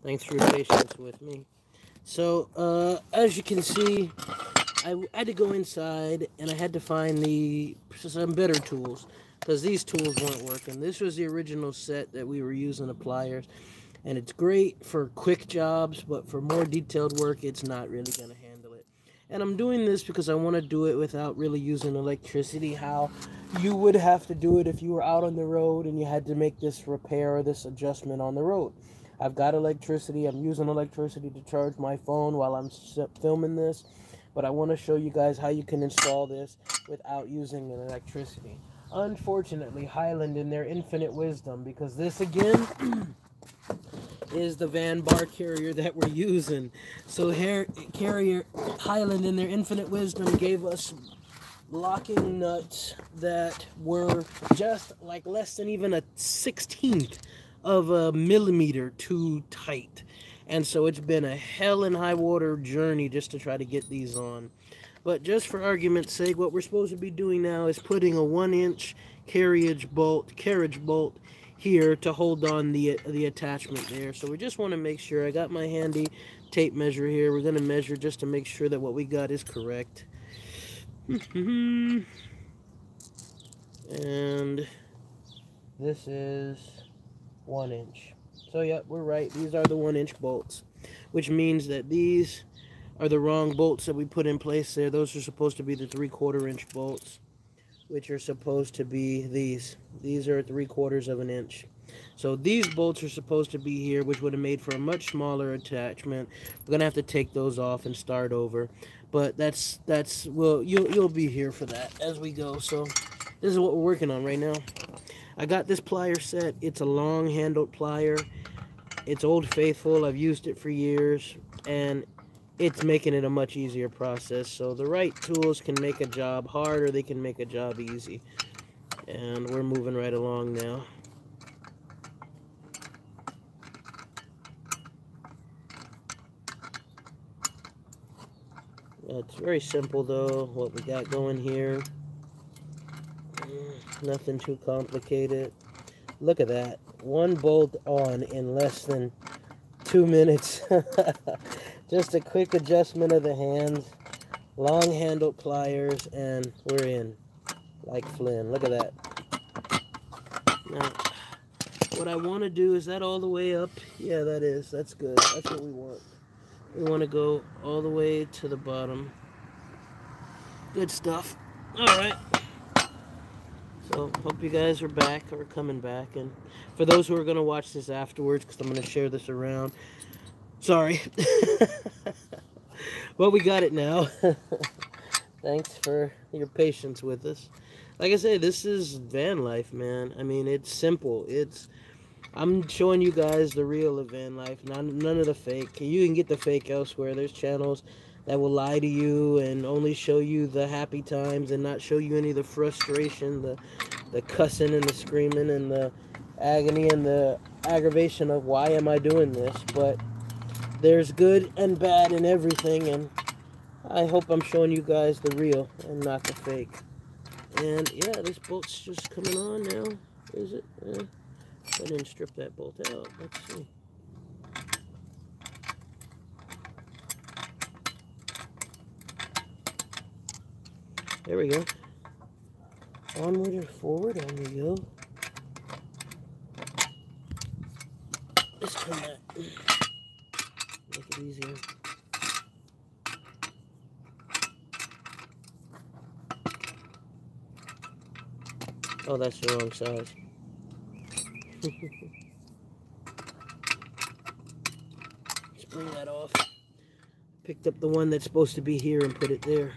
Thanks for your patience with me. So, as you can see, I had to go inside and I had to find some better tools because these tools weren't working. This was the original set that we were using, the pliers, and it's great for quick jobs, but for more detailed work, it's not really going to handle it. And I'm doing this because I want to do it without really using electricity, how you would have to do it if you were out on the road and you had to make this repair or this adjustment on the road. I've got electricity. I'm using electricity to charge my phone while I'm filming this, but I want to show you guys how you can install this without using an electricity. Unfortunately, Highland, in their infinite wisdom, because this again is the van bar carrier that we're using. So carrier Highland, in their infinite wisdom, gave us locking nuts that were just like less than even a 16th of a millimeter too tight. And so it's been a hell and high water journey just to try to get these on. But just for argument's sake, what we're supposed to be doing now is putting a 1-inch carriage bolt here to hold on the attachment there. So we just want to make sure. I got my handy tape measure here. We're going to measure just to make sure that what we got is correct. And this is 1 inch. So yeah, we're right. These are the 1-inch bolts, which means that these are the wrong bolts that we put in place there. Those are supposed to be the 3/4 inch bolts, which are supposed to be these. These are 3/4 of an inch. So these bolts are supposed to be here, which would have made for a much smaller attachment. We're gonna have to take those off and start over. But you'll be here for that as we go. So this is what we're working on right now. I got this plier set. It's a long-handled plier. It's Old Faithful. I've used it for years, and it's making it a much easier process. So the right tools can make a job hard, or they can make a job easy. And we're moving right along now. It's very simple though, what we got going here. Nothing too complicated. Look at that. One bolt on in less than 2 minutes. Just a quick adjustment of the hands. Long handled pliers, and we're in. Like Flynn. Look at that. Now, what I want to do, is that all the way up? Yeah, that is. That's good. That's what we want. We want to go all the way to the bottom. Good stuff. Alright. So, hope you guys are back, or coming back. And for those who are going to watch this afterwards, because I'm going to share this around. Sorry. Well, we got it now. Thanks for your patience with us. Like I say, this is van life, man. I mean, it's simple. I'm showing you guys the real of van life, none of the fake. You can get the fake elsewhere. There's channels that will lie to you and only show you the happy times and not show you any of the frustration, the cussing and the screaming and the agony and the aggravation of why am I doing this. But there's good and bad in everything, and I hope I'm showing you guys the real and not the fake. And yeah, this bolt's just coming on now. Is it? I didn't strip that bolt out. Let's see. There we go. Onward and forward. On we go. Let's turn that. Make it easier. Oh, that's the wrong size. Let's bring that off. Picked up the one that's supposed to be here and put it there.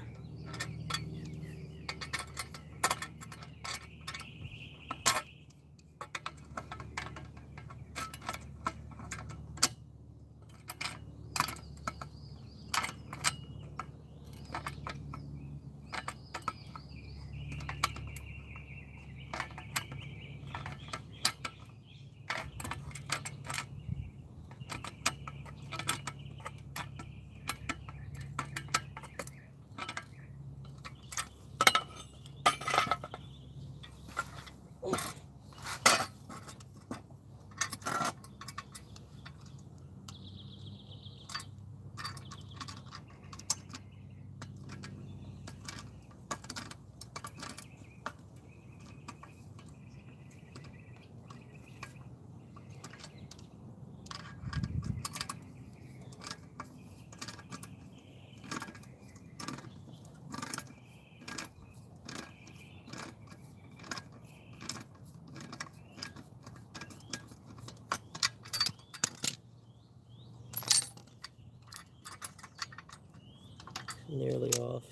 Nearly off.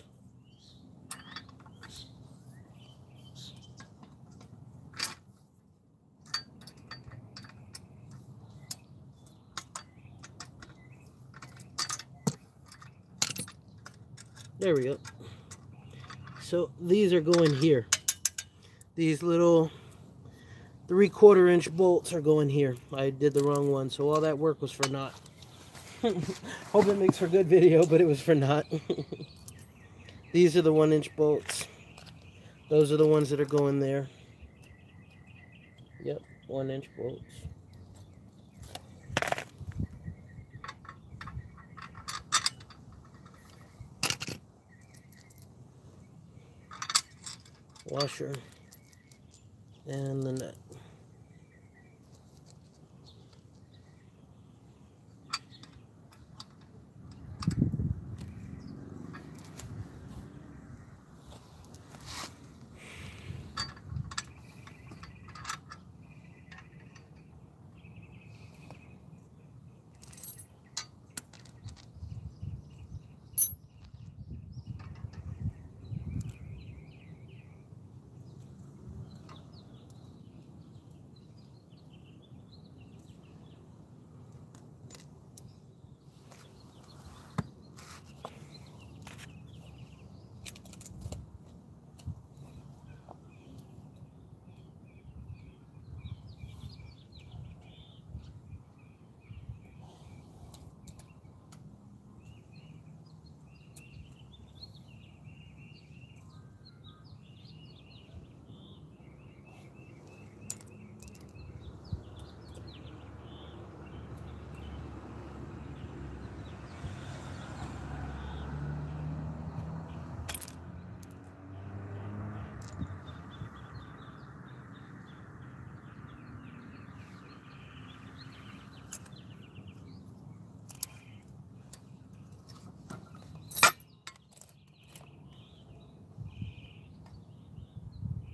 There we go. So these are going here. These little 3/4 inch bolts are going here. I did the wrong one, so all that work was for naught. Hope it makes for good video, but it was for naught. These are the 1-inch bolts. Those are the ones that are going there. Yep, 1-inch bolts. Washer and the nut.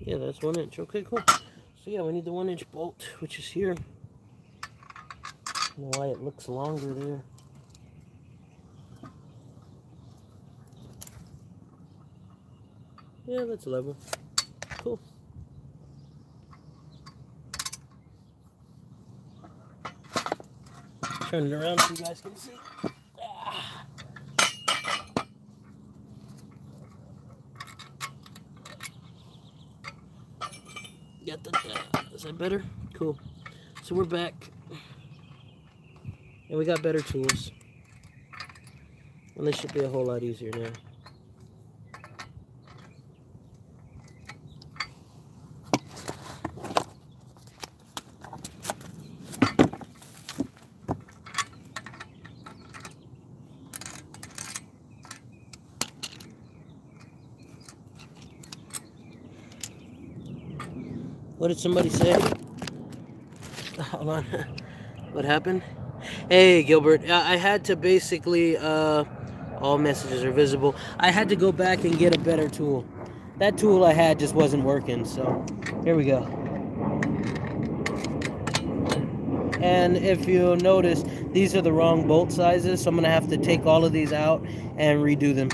Yeah, that's 1 inch. Okay, cool. So yeah, we need the 1-inch bolt, which is here. I don't know why it looks longer there. Yeah, that's level. Cool. Turn it around so you guys can see. Got the, is that better? Cool. So we're back. And we got better tools. And this should be a whole lot easier now. What did somebody say? Hold on. What happened? Hey, Gilbert. I had to basically, all messages are visible. I had to go back and get a better tool. That tool I had just wasn't working, so here we go. And if you notice, these are the wrong bolt sizes, so I'm going to have to take all of these out and redo them.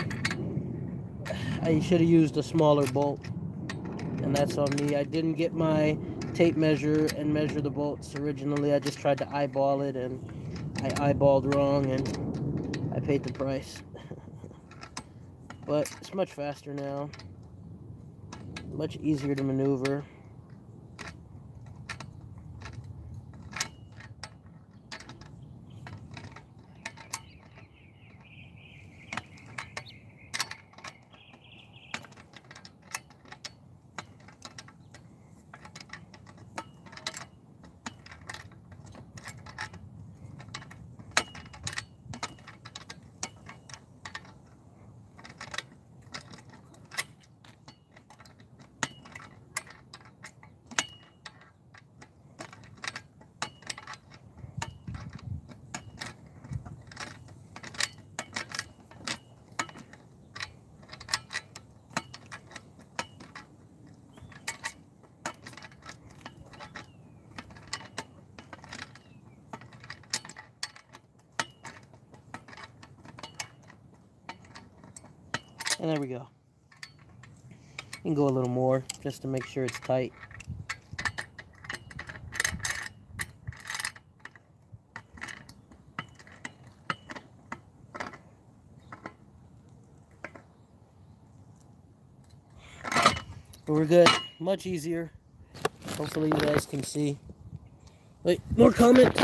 I should have used a smaller bolt, and that's on me. I didn't get my tape measure and measure the bolts originally. I just tried to eyeball it, and I eyeballed wrong, and I paid the price. But it's much faster now, much easier to maneuver. And there we go. You can go a little more just to make sure it's tight. But we're good. Much easier. Hopefully you guys can see. Wait, more comment.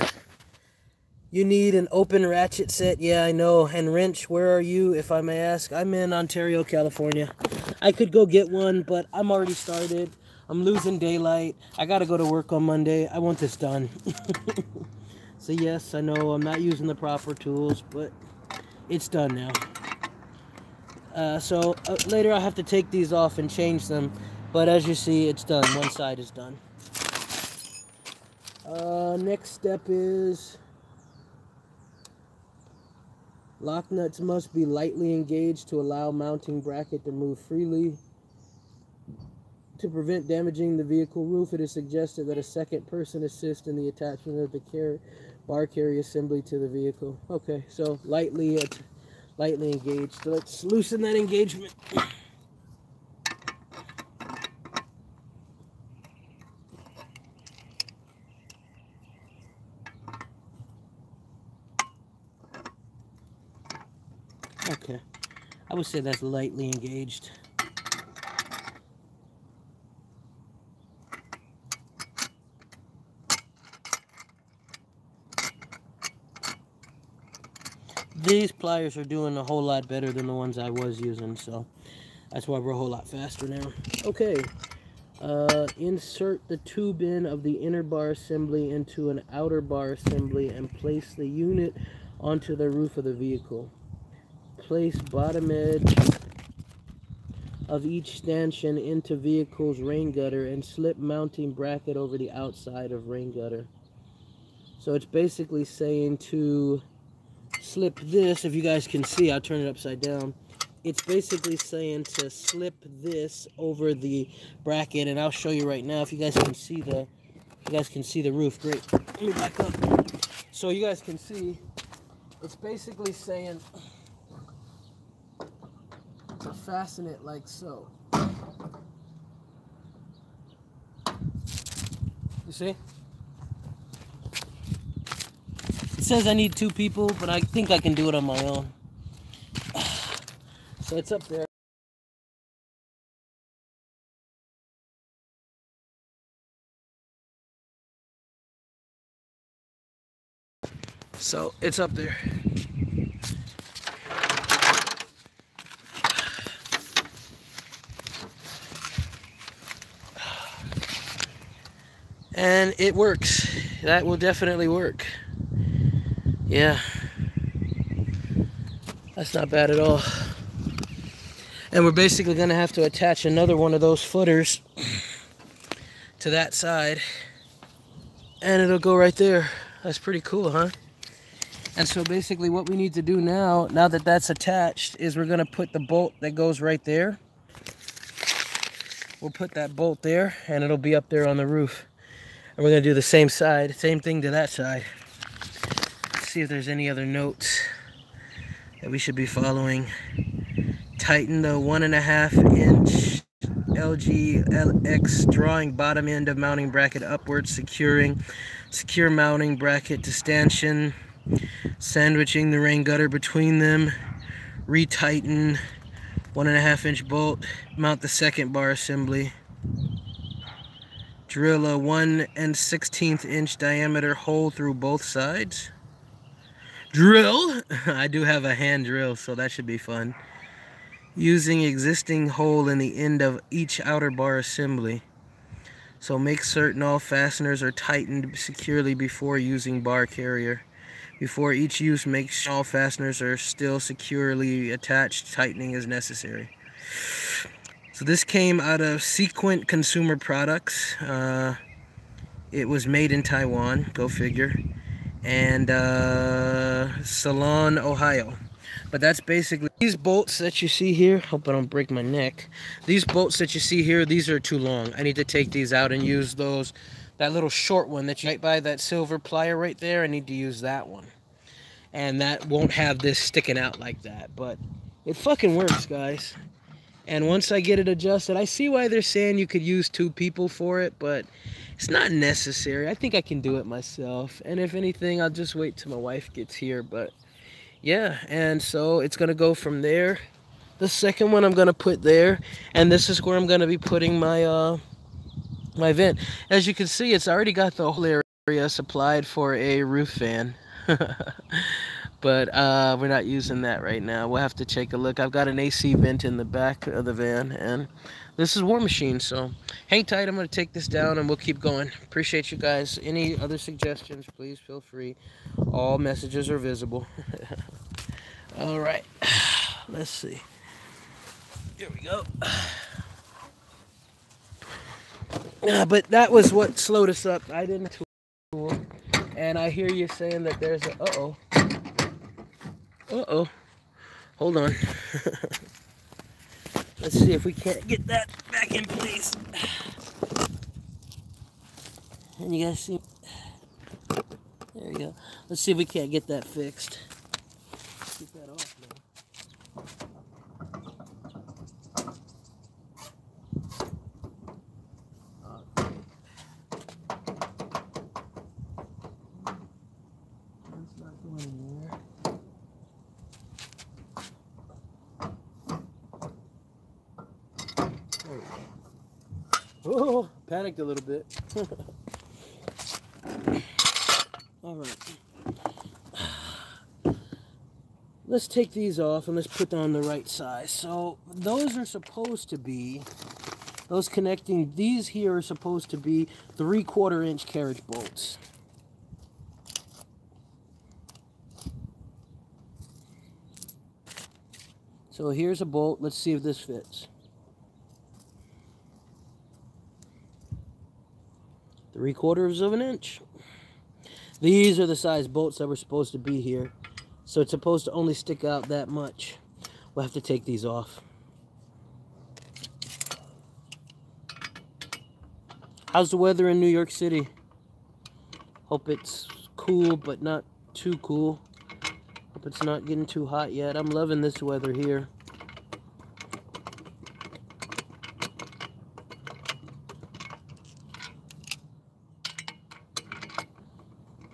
You need an open ratchet set. Yeah, I know. And wrench, where are you, if I may ask? I'm in Ontario, California. I could go get one, but I'm already started. I'm losing daylight. I got to go to work on Monday. I want this done. So yes, I know I'm not using the proper tools, but it's done now. So later I'll have to take these off and change them. But as you see, it's done. One side is done. Next step is lock nuts must be lightly engaged to allow mounting bracket to move freely. To prevent damaging the vehicle roof, it is suggested that a second person assist in the attachment of the bar carry assembly to the vehicle. Okay, so lightly engaged. So let's loosen that engagement. Okay, I would say that's lightly engaged. These pliers are doing a whole lot better than the ones I was using, so that's why we're a whole lot faster now. Okay, insert the tube in of the inner bar assembly into an outer bar assembly and place the unit onto the roof of the vehicle. Place bottom edge of each stanchion into vehicle's rain gutter and slip mounting bracket over the outside of rain gutter. So it's basically saying to slip this, if you guys can see, I'll turn it upside down. It's basically saying to slip this over the bracket, and I'll show you right now if you guys can see the roof. Great. Let me back up. So you guys can see, it's basically saying to fasten it like so. You see? It says I need 2 people, but I think I can do it on my own. So it's up there. So it's up there. And it works. That will definitely work. Yeah. That's not bad at all. And we're basically going to have to attach another one of those footers to that side. And it'll go right there. That's pretty cool, huh? And so basically what we need to do now that that's attached, is we're going to put the bolt that goes right there. We'll put that bolt there, and it'll be up there on the roof. And we're going to do the same side, same thing to that side. Let's see if there's any other notes that we should be following. Tighten the 1.5 inch LGLX drawing bottom end of mounting bracket upwards, secure mounting bracket to stanchion, sandwiching the rain gutter between them, retighten 1.5 inch bolt, mount the second bar assembly. Drill a 1 1/16 inch diameter hole through both sides. Drill! I do have a hand drill, so that should be fun. Using existing hole in the end of each outer bar assembly. So make certain all fasteners are tightened securely before using bar carrier. Before each use, make sure all fasteners are still securely attached. Tightening is necessary. So this came out of Sequent Consumer Products. It was made in Taiwan, go figure. And Salon, Ohio. But that's basically these bolts that you see here. Hope I don't break my neck. These bolts that you see here, these are too long. I need to take these out and use those. That little short one that you right by that silver plier right there, I need to use that one. And that won't have this sticking out like that. But It fucking works, guys. And once I get it adjusted, I see why they're saying you could use 2 people for it, but it's not necessary. I think I can do it myself. And if anything, I'll just wait till my wife gets here. But yeah, and so it's going to go from there. The second one I'm going to put there, and this is where I'm going to be putting my my vent. As you can see, it's already got the whole area supplied for a roof fan. But we're not using that right now. We'll have to take a look. I've got an AC vent in the back of the van, and this is War Machine. So hang tight. I'm going to take this down, and we'll keep going. Appreciate you guys. Any other suggestions, please feel free. All messages are visible. All right. Let's see. Here we go. But that was what slowed us up. I didn't tool. And I hear you saying that there's a... Uh-oh. Uh-oh. Hold on. Let's see if we can't get that back in place. And you guys see... There we go. Let's see if we can't get that fixed. Keep that off now. Okay. That's not going anywhere. Oh, panicked a little bit. All right. Let's take these off and let's put on the right size. So those are supposed to be, those connecting, these here are supposed to be 3/4 inch carriage bolts. So here's a bolt. Let's see if this fits. 3/4 of an inch. These are the size bolts that were supposed to be here. So it's supposed to only stick out that much. We'll have to take these off. How's the weather in New York City? Hope it's cool, but not too cool. Hope it's not getting too hot yet. I'm loving this weather here.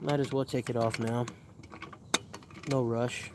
Might as well take it off now. No rush.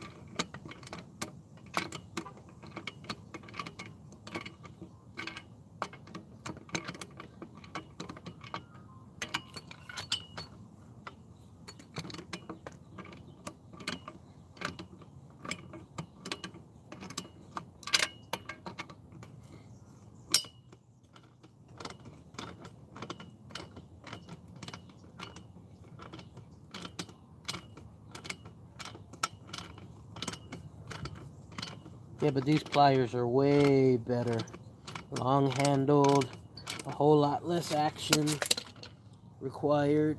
Yeah, but these pliers are way better. Long handled, a whole lot less action required.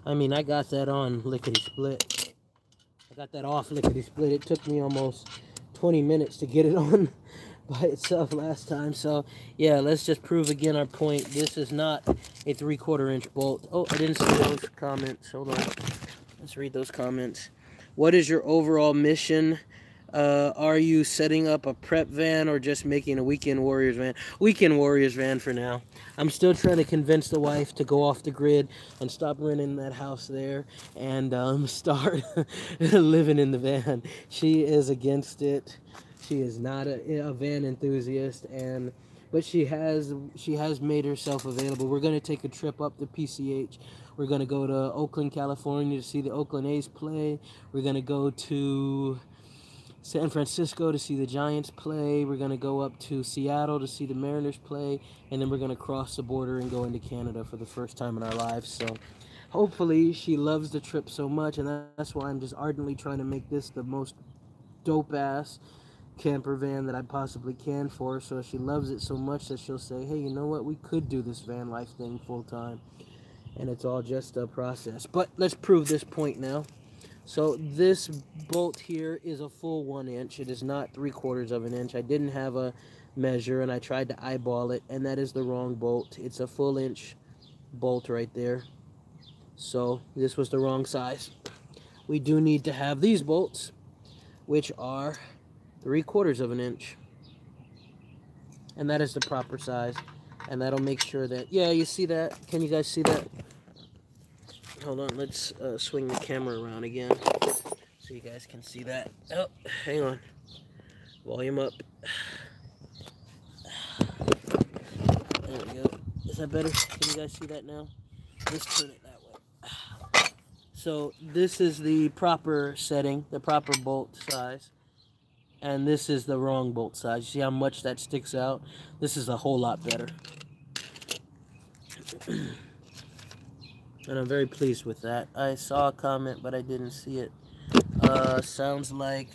I mean, I got that on lickety-split. I got that off lickety-split. It took me almost 20 minutes to get it on by itself last time. So, yeah, let's just prove again our point. This is not a 3/4 inch bolt. Oh, I didn't see those comments. Hold on. Let's read those comments. What is your overall mission? Are you setting up a prep van or just making a Weekend Warriors van? Weekend Warriors van for now. I'm still trying to convince the wife to go off the grid and stop renting that house there and start living in the van. She is against it. She is not a van enthusiast, but she has made herself available. We're going to take a trip up to PCH. We're going to go to Oakland, California to see the Oakland A's play. We're going to go to San Francisco to see the Giants play. We're going to go up to Seattle to see the Mariners play. And then we're going to cross the border and go into Canada for the first time in our lives. So hopefully she loves the trip so much. And that's why I'm just ardently trying to make this the most dope-ass camper van that I possibly can for her. So she loves it so much that she'll say, hey, you know what? We could do this van life thing full time. And it's all just a process. But let's prove this point now. So this bolt here is a full 1 inch. It is not 3/4 of an inch. I didn't have a measure and I tried to eyeball it, and that is the wrong bolt. It's a full inch bolt right there. So this was the wrong size. We do need to have these bolts, which are 3/4 of an inch. And that is the proper size. And that'll make sure that, yeah, you see that? Can you guys see that? Hold on, let's swing the camera around again so you guys can see that. Oh, hang on. Volume up. There we go. Is that better? Can you guys see that now? Let's turn it that way. So this is the proper setting, the proper bolt size. And this is the wrong bolt size. You see how much that sticks out? This is a whole lot better. And I'm very pleased with that. I saw a comment, but I didn't see it. Sounds like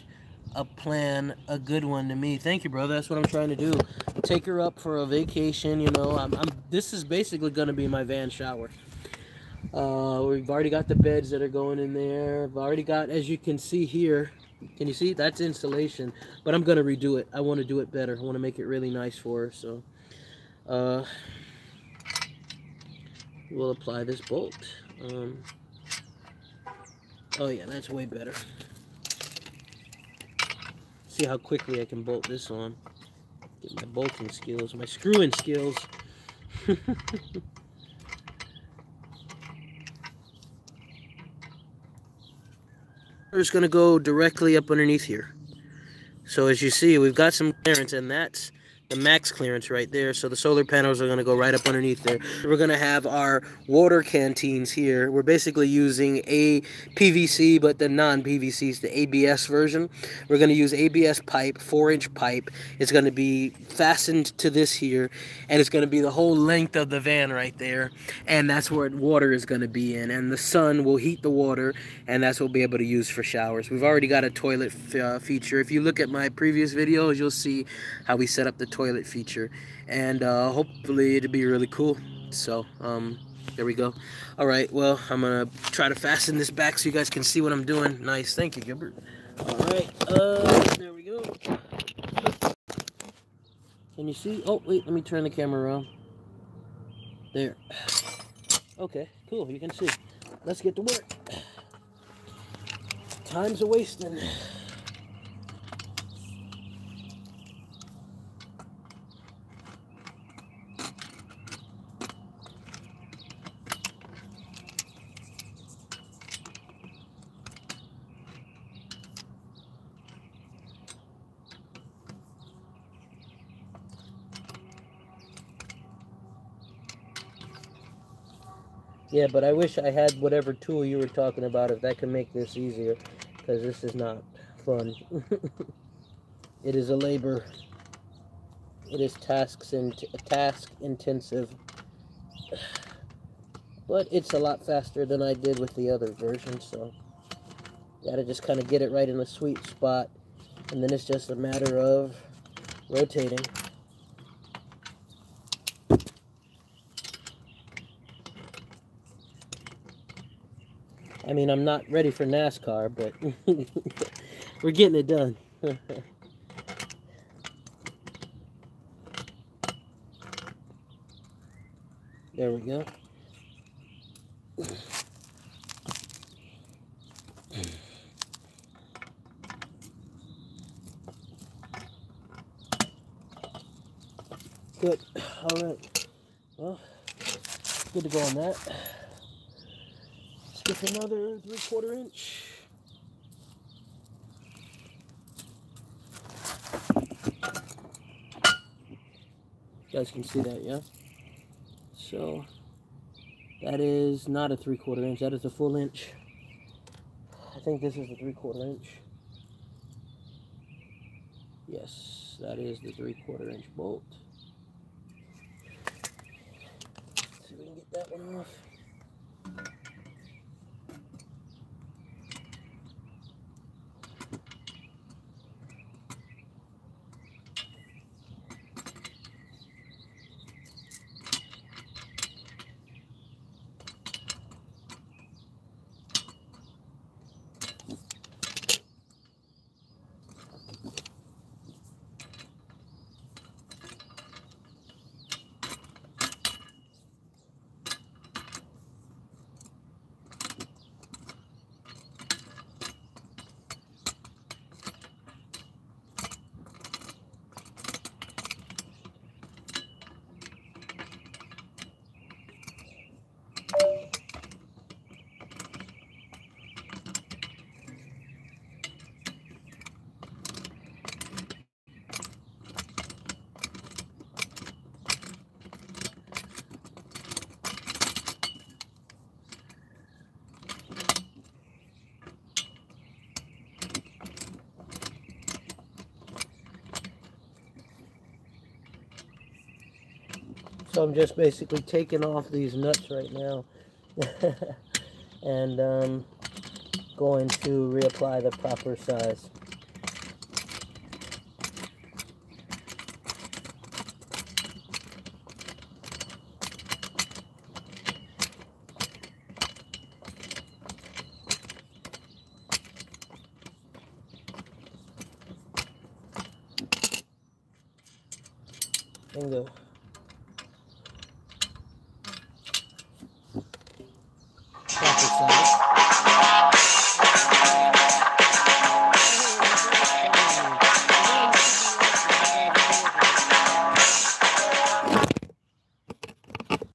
a plan, a good one to me. Thank you, brother. That's what I'm trying to do. Take her up for a vacation, you know. This is basically going to be my van shower. We've already got the beds that are going in there. I've already got, as you can see here, can you see? That's insulation. But I'm going to redo it. I want to do it better. I want to make it really nice for her. So, we'll apply this bolt. Oh yeah, that's way better. See how quickly I can bolt this on. Get my bolting skills, my screwing skills. We're just gonna go directly up underneath here. So as you see, we've got some clearance, and that's the max clearance right there. So the solar panels are going to go right up underneath there. We're going to have our water canteens here. We're basically using a PVC, but the non-PVC is the ABS version. We're going to use ABS pipe, 4-inch pipe. It's going to be fastened to this here, and it's going to be the whole length of the van right there. And that's where water is going to be in. And the sun will heat the water, and that's what we'll be able to use for showers. We've already got a toilet feature. If you look at my previous videos, you'll see how we set up the toilet feature, and hopefully it'll be really cool. So there we go. All right, well, I'm gonna try to fasten this back so you guys can see what I'm doing. Nice, thank you, Gilbert. All right, there we go. Can you see? Oh wait, let me turn the camera around. There. Okay, cool, you can see. Let's get to work. Time's a wasting. Yeah, but I wish I had whatever tool you were talking about, if that can make this easier, because this is not fun. It is a labor. It is task intensive. But it's a lot faster than I did with the other version, so gotta just kind of get it right in the sweet spot, and then it's just a matter of rotating. I mean, I'm not ready for NASCAR, but we're getting it done. There we go. Good. All right. Well, good to go on that. Let's get another 3/4 inch. You guys can see that, yeah? So that is not a 3/4 inch. That is a full inch. I think this is the 3/4 inch. Yes, that is the 3/4 inch bolt. Let's see if we can get that one off. So I'm just basically taking off these nuts right now and going to reapply the proper size. Bingo. Proper size.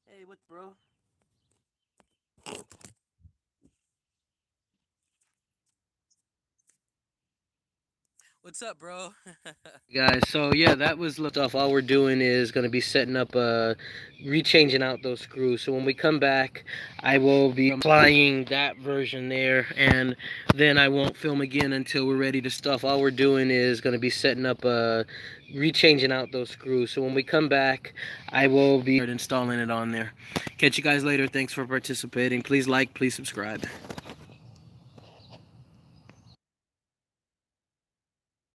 Hey, what, bro? What's up, bro? Guys, so yeah, that was stuff. All we're doing is going to be setting up, rechanging out those screws. So when we come back, I will be applying that version there, and then I won't film again until we're ready to stuff. All we're doing is going to be setting up, rechanging out those screws. So when we come back, I will be installing it on there. Catch you guys later. Thanks for participating. Please like, please subscribe.